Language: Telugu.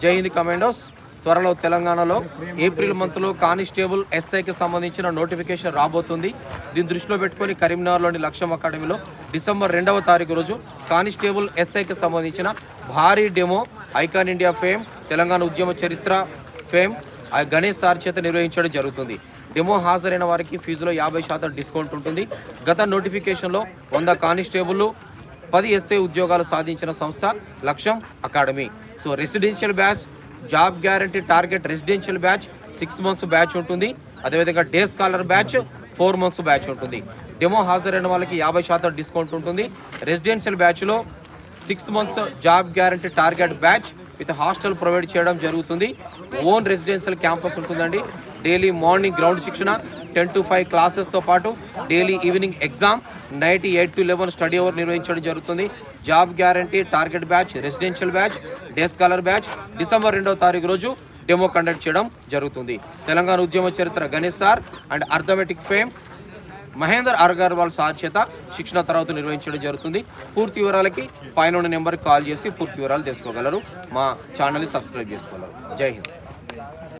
జై హింద్ కమాండోస్. త్వరలో తెలంగాణలో ఏప్రిల్ మంత్లో కానిస్టేబుల్ ఎస్ఐకి సంబంధించిన నోటిఫికేషన్ రాబోతుంది. దీన్ని దృష్టిలో పెట్టుకొని కరీంనగర్లోని లక్ష్యం అకాడమీలో డిసెంబర్ 2వ తారీఖు రోజు కానిస్టేబుల్ ఎస్ఐకి సంబంధించిన భారీ demo icon India fame, Telangana ఉద్యమ చరిత్ర ఫేమ్ గణేష్ సార్ చేత నిర్వహించడం జరుగుతుంది. డెమో హాజరైన వారికి ఫీజులో 50% డిస్కౌంట్ ఉంటుంది. గత నోటిఫికేషన్లో 100 కానిస్టేబుల్ 10 ఎస్ఐ ఉద్యోగాలు సాధించిన సంస్థ లక్ష్యం academy. So residential batch, job guarantee target residential batch 6 months batch ఉంటుంది. అదేవిధంగా day scholar batch 4 months batch ఉంటుంది. డెమో హాజరైన వాళ్ళకి 50% డిస్కౌంట్ ఉంటుంది. రెసిడెన్షియల్ బ్యాచ్లో 6 months job guarantee target batch with hostel provide చేయడం జరుగుతుంది. ఓన్ రెసిడెన్షియల్ క్యాంపస్ ఉంటుందండి. డైలీ మార్నింగ్ గ్రౌండ్ శిక్షణ, 10 to 5 క్లాసెస్తో పాటు daily evening exam, night 8 to 11 study hour నిర్వహించడం జరుగుతుంది. Job guarantee target batch, residential batch, day scholar batch December 2వ తారీఖు రోజు డెమో కండక్ట్ చేయడం జరుగుతుంది. తెలంగాణ ఉద్యమ చరిత్ర Ganesh sir and arithmetic fame Mahender Agarwal sir చేత శిక్షణ తరగతులు నిర్వహించడం జరుగుతుంది. పూర్తి వివరాలకి పైన నెంబర్కి కాల్ చేసి పూర్తి వివరాలు తెలుసుకోగలరు. మా ఛానల్ని సబ్స్క్రైబ్ చేసుకోగలరు. జై హింద్.